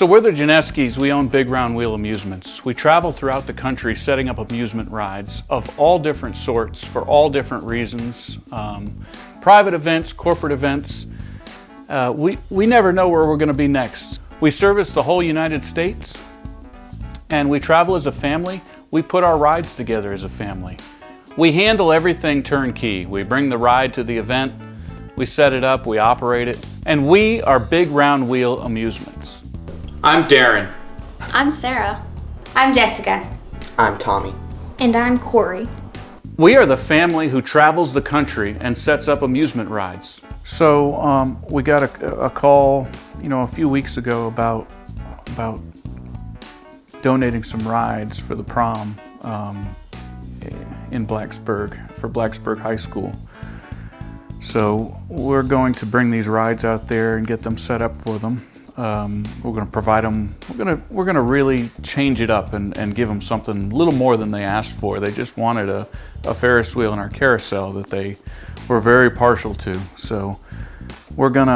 So we're the Janeskis. We own Big Round Wheel Amusements. We travel throughout the country setting up amusement rides of all different sorts for all different reasons. Private events, corporate events. We never know where we're going to be next. We service the whole United States and we travel as a family. We put our rides together as a family. We handle everything turnkey. We bring the ride to the event, we set it up, we operate it, and we are Big Round Wheel Amusements. I'm Darren. I'm Sarah. I'm Jessica. I'm Tommy. And I'm Corey. We are the family who travels the country and sets up amusement rides. So we got a call, a few weeks ago about donating some rides for the prom in Blacksburg, for Blacksburg High School. So we're going to bring these rides out there and get them set up for them. We're going to provide them, we're going to really change it up and give them something a little more than they asked for. They just wanted a Ferris wheel in our carousel that they were very partial to. So we're going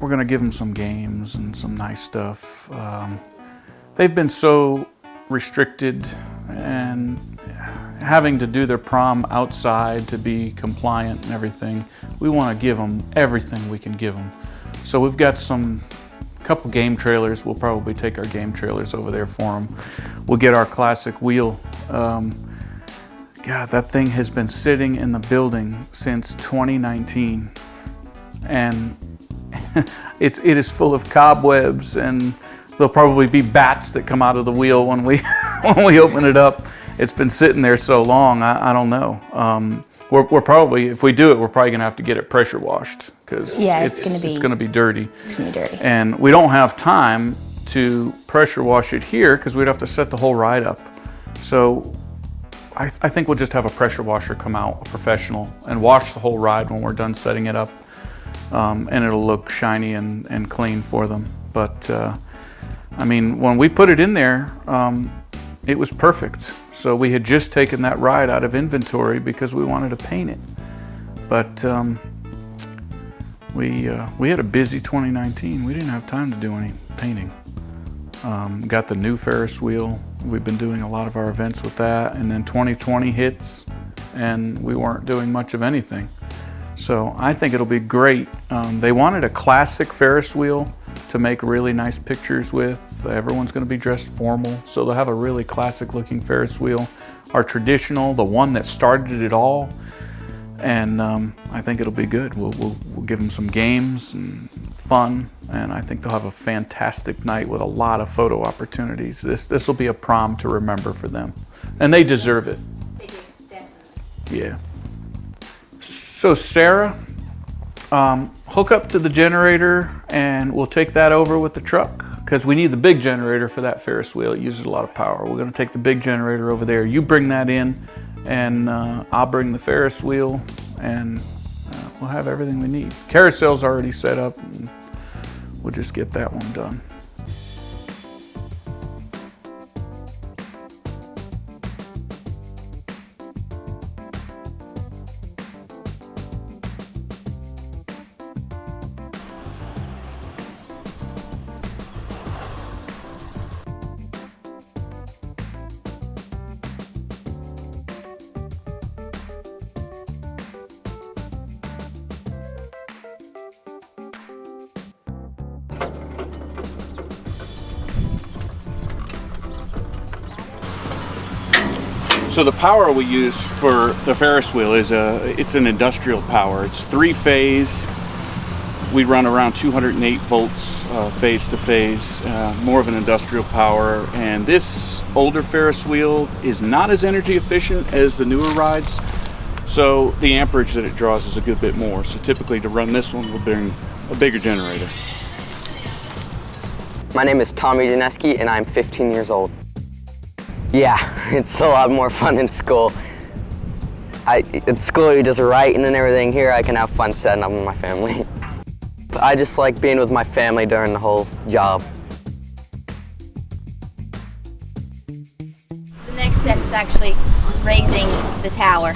to give them some games and some nice stuff. They've been so restricted and having to do their prom outside to be compliant and everything. We want to give them everything we can give them. So we've got couple game trailers. We'll probably take our game trailers over there for them. We'll get our classic wheel. God, that thing has been sitting in the building since 2019. And it is full of cobwebs, and there'll probably be bats that come out of the wheel when we open it up. It's been sitting there so long, I don't know. We're probably, if we do it, we're probably gonna have to get it pressure washed because it's gonna be dirty. It's gonna be dirty. And we don't have time to pressure wash it here because we'd have to set the whole ride up. So I think we'll just have a pressure washer come out, a professional, and wash the whole ride when we're done setting it up. And it'll look shiny and clean for them. But I mean, when we put it in there, it was perfect. So we had just taken that ride out of inventory because we wanted to paint it. But we had a busy 2019. We didn't have time to do any painting. Got the new Ferris wheel. We've been doing a lot of our events with that. And then 2020 hits and we weren't doing much of anything. So I think it'll be great. They wanted a classic Ferris wheel to make really nice pictures with. Everyone's going to be dressed formal, so they'll have a really classic looking Ferris wheel. Our traditional, the one that started it all, and I think it'll be good. We'll give them some games and fun, and I think they'll have a fantastic night with a lot of photo opportunities. This will be a prom to remember for them, and they deserve it. They do, definitely. Yeah. So Sarah, hook up to the generator and we'll take that over with the truck because we need the big generator for that Ferris wheel. It uses a lot of power. We're going to take the big generator over there. You bring that in and I'll bring the Ferris wheel and we'll have everything we need. Carousel's already set up and we'll just get that one done. So the power we use for the Ferris wheel is it's an industrial power. It's 3-phase. We run around 208 volts phase to phase, more of an industrial power. And this older Ferris wheel is not as energy efficient as the newer rides. So the amperage that it draws is a good bit more. So typically to run this one, we'll bring a bigger generator. My name is Tommy Janeski and I'm 15 years old. Yeah, it's a lot more fun in school. At school you're just writing and everything. Here I can have fun setting up with my family. I just like being with my family during the whole job. The next step is actually raising the tower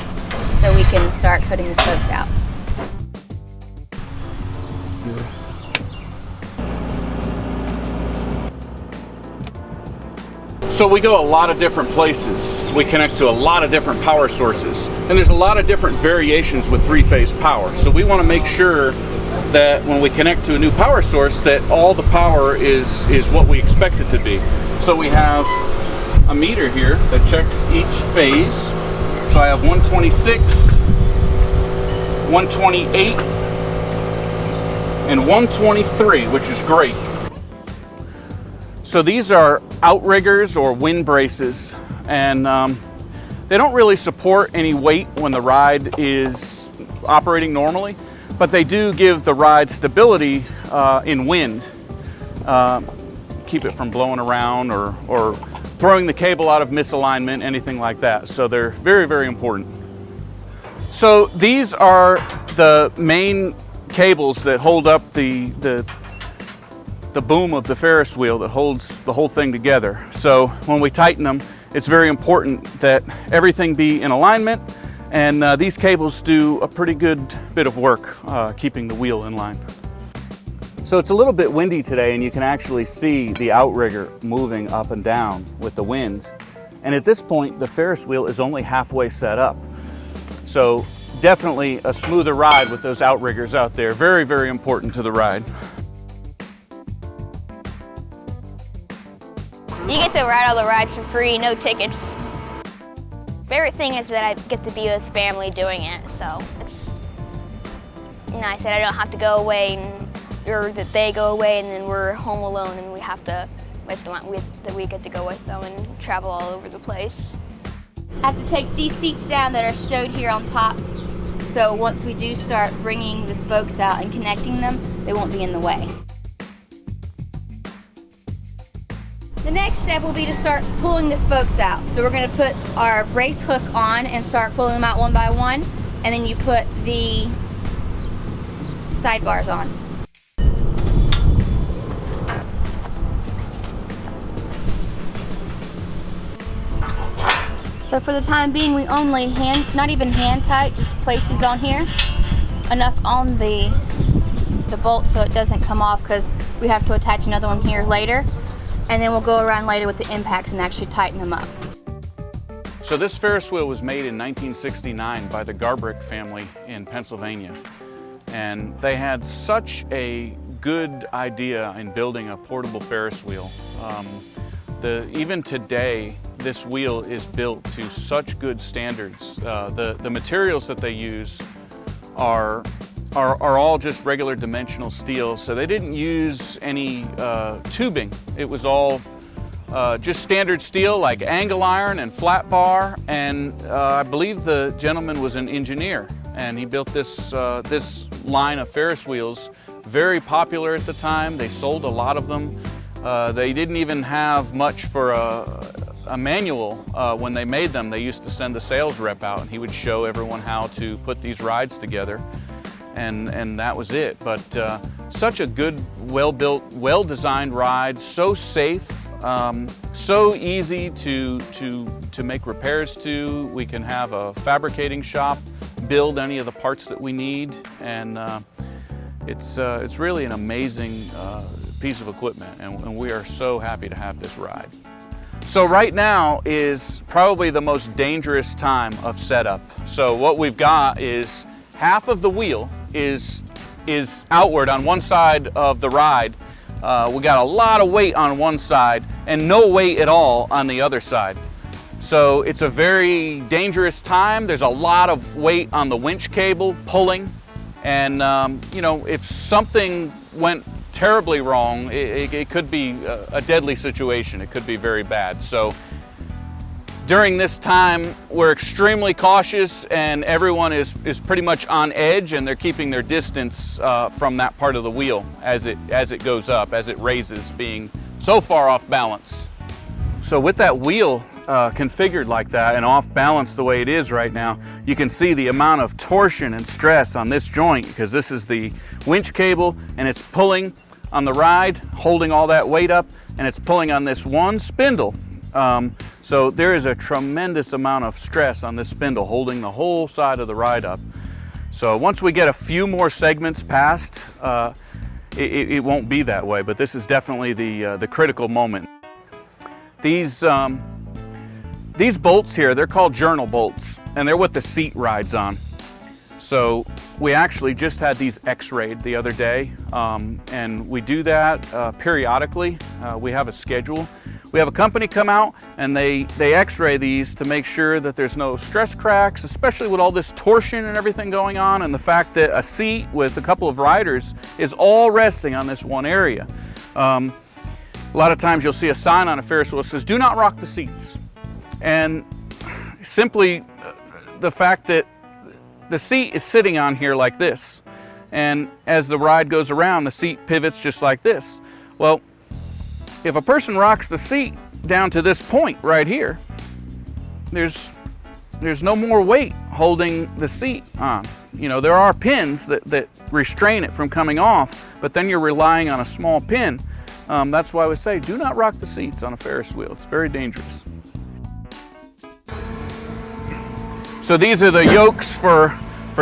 so we can start putting the spokes out. So we go a lot of different places. We connect to a lot of different power sources. And there's a lot of different variations with three-phase power. So we want to make sure that when we connect to a new power source that all the power is what we expect it to be. So we have a meter here that checks each phase. So I have 126, 128, and 123, which is great. So these are outriggers or wind braces, and they don't really support any weight when the ride is operating normally, but they do give the ride stability in wind, keep it from blowing around or throwing the cable out of misalignment, anything like that. So they're very, very important. So these are the main cables that hold up the boom of the Ferris wheel that holds the whole thing together. So when we tighten them, it's very important that everything be in alignment, and these cables do a pretty good bit of work keeping the wheel in line. So it's a little bit windy today, and you can actually see the outrigger moving up and down with the wind. And at this point, the Ferris wheel is only halfway set up. So definitely a smoother ride with those outriggers out there. Very, very important to the ride. You get to ride all the rides for free, no tickets. Favorite thing is that I get to be with family doing it, so it's nice that I don't have to go away, or that they go away and then we're home alone and we have to waste the time that we get to go with them and travel all over the place. I have to take these seats down that are stowed here on top, so once we do start bringing the spokes out and connecting them, they won't be in the way. The next step will be to start pulling the spokes out. So we're going to put our brace hook on and start pulling them out one by one, and then you put the sidebars on. So for the time being, we only not even hand tight, just place these on here, enough on the bolt so it doesn't come off, because we have to attach another one here later. And then we'll go around later with the impacts and actually tighten them up. So this Ferris wheel was made in 1969 by the Garbrick family in Pennsylvania. And they had such a good idea in building a portable Ferris wheel. Even today, this wheel is built to such good standards. The materials that they use are all just regular dimensional steel, so they didn't use any tubing. It was all just standard steel like angle iron and flat bar, and I believe the gentleman was an engineer, and he built this line of Ferris wheels, very popular at the time. They sold a lot of them. They didn't even have much for a manual when they made them. They used to send the sales rep out, and he would show everyone how to put these rides together. And that was it. But such a good, well-built, well-designed ride, so safe, so easy to make repairs to. We can have a fabricating shop build any of the parts that we need, and it's really an amazing piece of equipment, and we are so happy to have this ride. So right now is probably the most dangerous time of setup. So what we've got is half of the wheel is outward on one side of the ride. We got a lot of weight on one side and no weight at all on the other side. So it's a very dangerous time. There's a lot of weight on the winch cable pulling, and you know, if something went terribly wrong, it could be a deadly situation. It could be very bad. So during this time, we're extremely cautious, and everyone is pretty much on edge, and they're keeping their distance from that part of the wheel as it goes up, as it raises, being so far off balance. So with that wheel configured like that and off balance the way it is right now, you can see the amount of torsion and stress on this joint, because this is the winch cable and it's pulling on the ride, holding all that weight up, and it's pulling on this one spindle. So there is a tremendous amount of stress on this spindle holding the whole side of the ride up. So once we get a few more segments past, it won't be that way, but this is definitely the critical moment. These bolts here, they're called journal bolts, and they're what the seat rides on. So we actually just had these x-rayed the other day, and we do that periodically. We have a schedule. We have a company come out and they x-ray these to make sure that there's no stress cracks, especially with all this torsion and everything going on, and the fact that a seat with a couple of riders is all resting on this one area. A lot of times you'll see a sign on a Ferris wheel that says, "Do not rock the seats." And simply the fact that the seat is sitting on here like this, and as the ride goes around, the seat pivots just like this. Well, if a person rocks the seat down to this point right here, there's no more weight holding the seat on. You know, there are pins that restrain it from coming off, but then you're relying on a small pin. That's why we say, do not rock the seats on a Ferris wheel. It's very dangerous. So these are the yokes for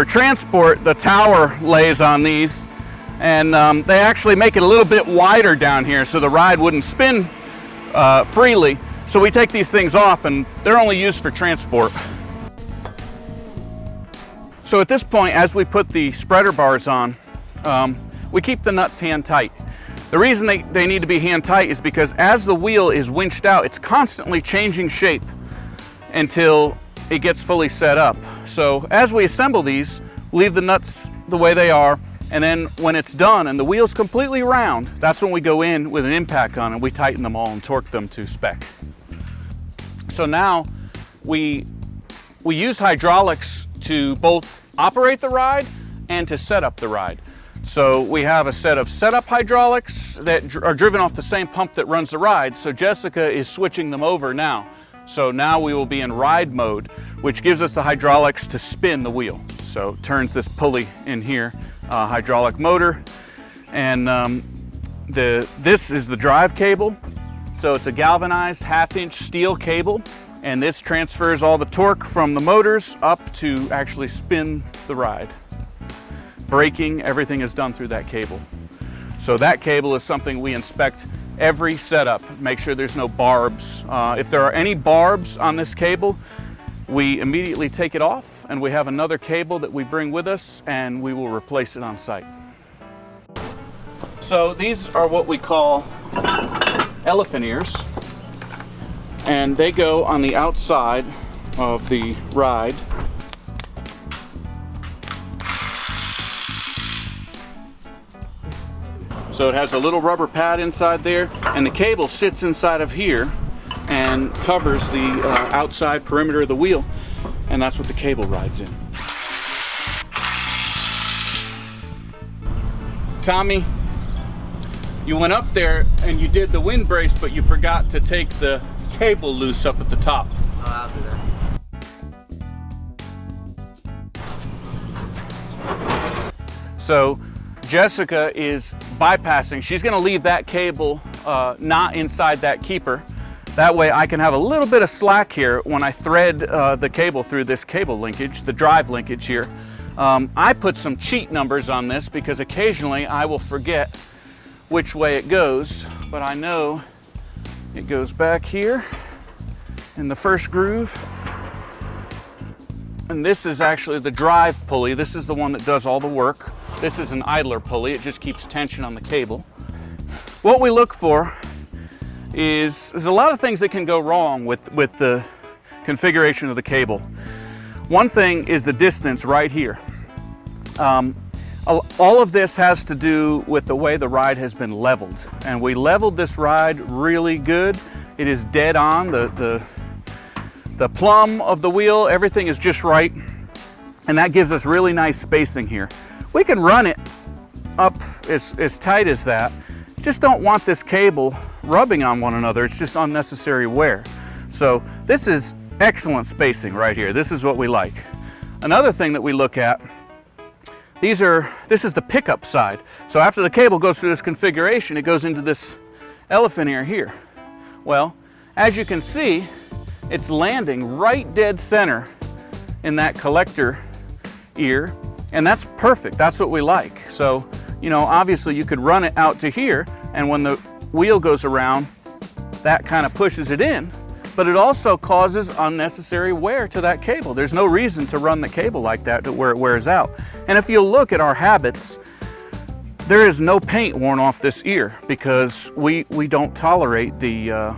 transport. The tower lays on these, and they actually make it a little bit wider down here so the ride wouldn't spin freely. So we take these things off, and they're only used for transport. So at this point, as we put the spreader bars on, we keep the nuts hand tight. The reason they need to be hand tight is because as the wheel is winched out, it's constantly changing shape until it gets fully set up. So as we assemble these, leave the nuts the way they are, and then when it's done and the wheel's completely round, that's when we go in with an impact gun and we tighten them all and torque them to spec. So now we use hydraulics to both operate the ride and to set up the ride. So we have a set of setup hydraulics that are driven off the same pump that runs the ride. So Jessica is switching them over now. So now we will be in ride mode, which gives us the hydraulics to spin the wheel. So it turns this pulley in here, hydraulic motor, and this is the drive cable. So it's a galvanized 1/2-inch steel cable, and this transfers all the torque from the motors up to actually spin the ride. Braking, everything is done through that cable. So that cable is something we inspect every setup, make sure there's no barbs. If there are any barbs on this cable, we immediately take it off, and we have another cable that we bring with us, and we will replace it on site. So these are what we call elephant ears, and they go on the outside of the ride. So it has a little rubber pad inside there, and the cable sits inside of here and covers the outside perimeter of the wheel, and that's what the cable rides in. Tommy, you went up there and you did the wind brace, but you forgot to take the cable loose up at the top. Oh, I'll do that. So Jessica is bypassing. She's going to leave that cable not inside that keeper. That way I can have a little bit of slack here when I thread the cable through this cable linkage, the drive linkage here. I put some cheat numbers on this because occasionally I will forget which way it goes, but I know it goes back here in the first groove. And this is actually the drive pulley. This is the one that does all the work. This is an idler pulley. It just keeps tension on the cable. What we look for is there's a lot of things that can go wrong with the configuration of the cable. One thing is the distance right here. All of this has to do with the way the ride has been leveled. And we leveled this ride really good. It is dead on. The plumb of the wheel, everything is just right. And that gives us really nice spacing here. We can run it up as tight as that. Just don't want this cable rubbing on one another. It's just unnecessary wear. So this is excellent spacing right here. This is what we like. Another thing that we look at, this is the pickup side. So after the cable goes through this configuration, it goes into this elephant ear here. Well, as you can see, it's landing right dead center in that collector ear, and that's perfect. That's what we like. So, you know, obviously you could run it out to here, and when the wheel goes around, that kind of pushes it in, but it also causes unnecessary wear to that cable. There's no reason to run the cable like that to where it wears out. And if you look at our habits, there is no paint worn off this ear because we don't tolerate the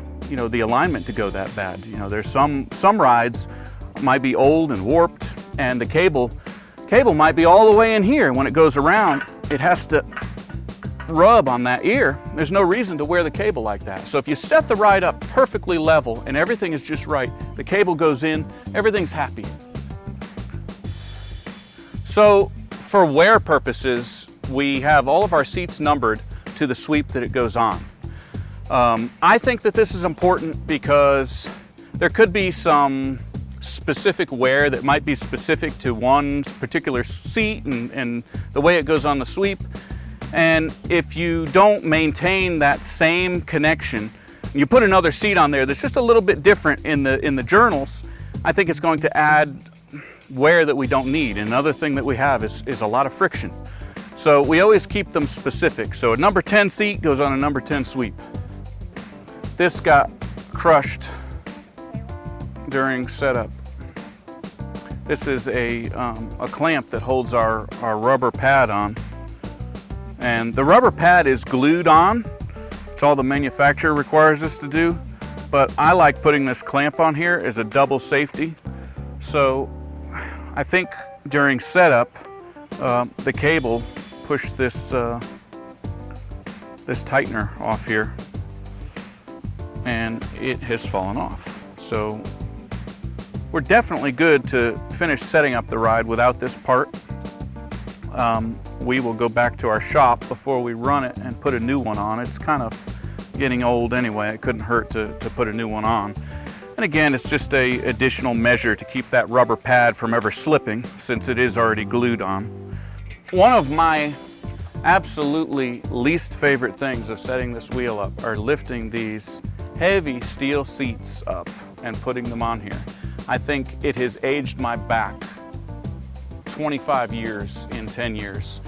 the alignment to go that bad. There's some rides might be old and warped, and the cable might be all the way in here. When it goes around, it has to rub on that ear. There's no reason to wear the cable like that. So if you set the ride up perfectly level and everything is just right, the cable goes in, everything's happy. So for wear purposes, we have all of our seats numbered to the sweep that it goes on. I think that this is important because there could be some specific wear that might be specific to one particular seat and the way it goes on the sweep. And if you don't maintain that same connection, you put another seat on there that's just a little bit different in the journals, I think it's going to add wear that we don't need. And another thing that we have is a lot of friction. So we always keep them specific. So a number 10 seat goes on a number 10 sweep. This got crushed during setup. This is a clamp that holds our rubber pad on. And the rubber pad is glued on. It's all the manufacturer requires us to do. But I like putting this clamp on here as a double safety. So I think during setup, the cable pushed this tightener off here, and it has fallen off. So we're definitely good to finish setting up the ride without this part. We will go back to our shop before we run it and put a new one on. It's kind of getting old anyway. It couldn't hurt to put a new one on. And again, it's just an additional measure to keep that rubber pad from ever slipping since it is already glued on. One of my absolutely least favorite things of setting this wheel up are lifting these heavy steel seats up and putting them on here. I think it has aged my back 25 years in 10 years.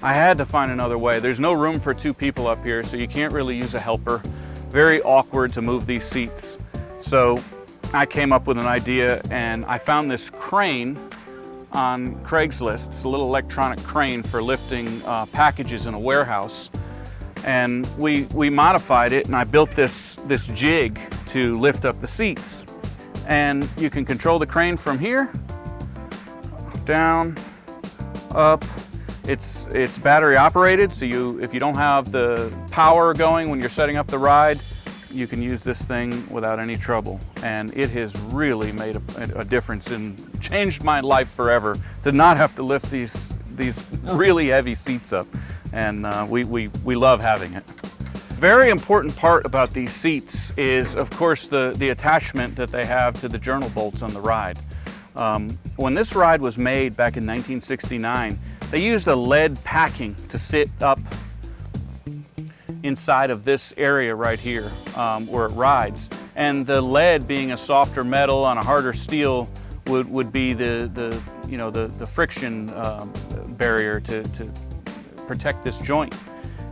I had to find another way. There's no room for two people up here, so you can't really use a helper. Very awkward to move these seats. So I came up with an idea, and I found this crane on Craigslist. It's a little electronic crane for lifting packages in a warehouse. And we modified it, and I built this jig to lift up the seats. And you can control the crane from here, down, up. It's battery operated, so if you don't have the power going when you're setting up the ride, you can use this thing without any trouble. And it has really made a difference and changed my life forever to not have to lift these really heavy seats up. And we love having it. Very important part about these seats is, of course, the attachment that they have to the journal bolts on the ride. When this ride was made back in 1969, they used a lead packing to sit up inside of this area right here where it rides. And the lead, being a softer metal on a harder steel, would be the friction barrier to protect this joint.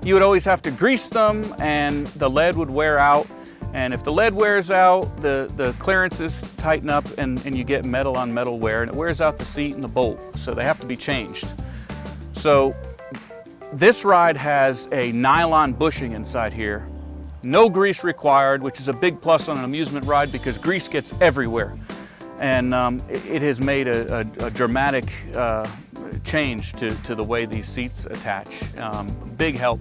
You would always have to grease them, and the lead would wear out. And if the lead wears out, the clearances tighten up, and you get metal on metal wear, and it wears out the seat and the bolt, so they have to be changed. So this ride has a nylon bushing inside here. No grease required, which is a big plus on an amusement ride because grease gets everywhere. And it has made a dramatic change to the way these seats attach. Big help.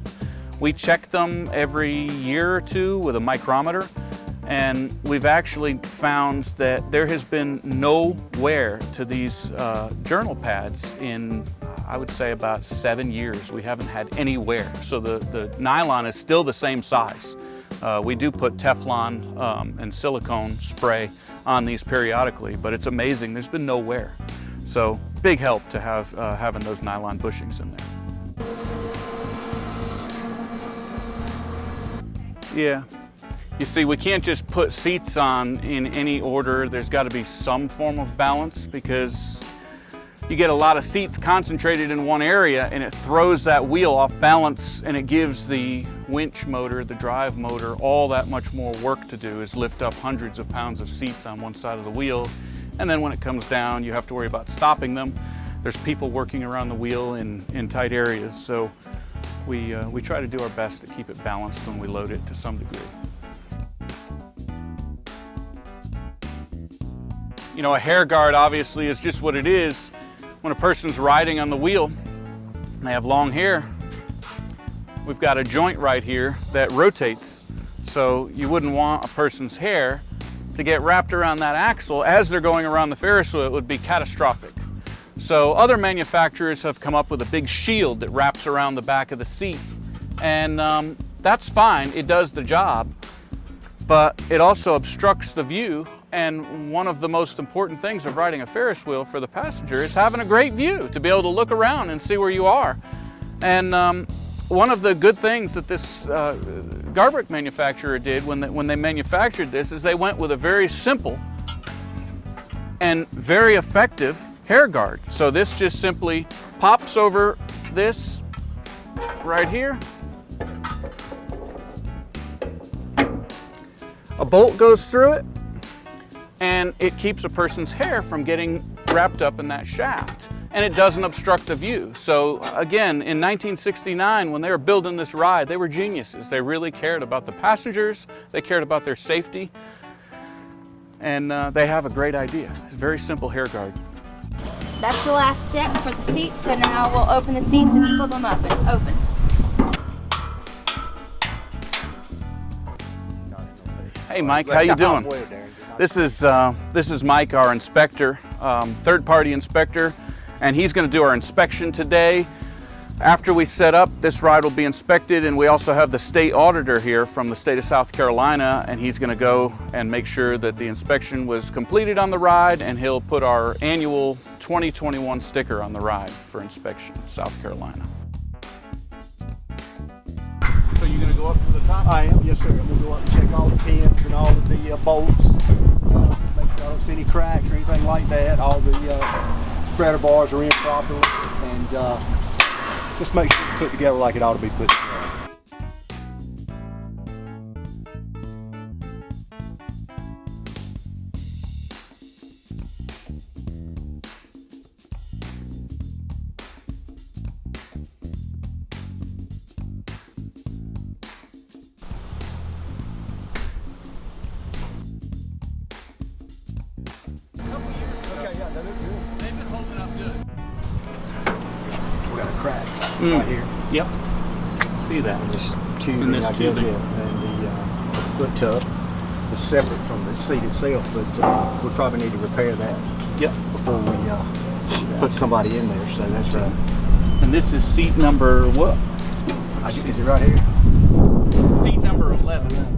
We check them every year or two with a micrometer, and we've actually found that there has been no wear to these journal pads in, I would say, about 7 years. We haven't had any wear. So the nylon is still the same size. We do put Teflon and silicone spray on these periodically, but it's amazing. There's been no wear. So big help to have having those nylon bushings in there. Yeah. You see, we can't just put seats on in any order. There's got to be some form of balance because you get a lot of seats concentrated in one area, and it throws that wheel off balance, and it gives the winch motor, the drive motor, all that much more work to do, is lift up hundreds of pounds of seats on one side of the wheel. And then when it comes down, you have to worry about stopping them. There's people working around the wheel in tight areas, so we try to do our best to keep it balanced when we load it to some degree. You know, a hair guard obviously is just what it is. When a person's riding on the wheel and they have long hair, we've got a joint right here that rotates. So you wouldn't want a person's hair to get wrapped around that axle as they're going around the Ferris wheel. It would be catastrophic. So other manufacturers have come up with a big shield that wraps around the back of the seat. And that's fine, it does the job, but it also obstructs the view. And one of the most important things of riding a Ferris wheel for the passenger is having a great view, to be able to look around and see where you are. And one of the good things that this Garbrick manufacturer did when they manufactured this is they went with a very simple and very effective hair guard. So this just simply pops over this right here. A bolt goes through it, and it keeps a person's hair from getting wrapped up in that shaft, and it doesn't obstruct the view. So again, in 1969, when they were building this ride, they were geniuses. They really cared about the passengers, they cared about their safety, and they have a great idea. It's a very simple hair guard. That's the last step for the seats, so now we'll open the seats and pull them up and open. Hey Mike, how you doing? This is Mike, our inspector, third-party inspector, and he's going to do our inspection today. After we set up, this ride will be inspected, and we also have the state auditor here from the state of South Carolina, and he's going to go and make sure that the inspection was completed on the ride, and he'll put our annual 2021 sticker on the ride for inspection in South Carolina. So you're going to go up to the top? I am, yes sir. I'm going to go up and check all the pins and all of the bolts. Make sure I don't see any cracks or anything like that. All the spreader bars are in properly, and just make sure it's put together like it ought to be put together. They've been holding up good. We got a crack right here. Yep. See that? And this tubing, And this I guess, tubing. yeah. And the foot tub is separate from the seat itself, but we probably need to repair that Yep. before we put somebody in there. So that's And this is seat number what? is it right here? Seat number 11.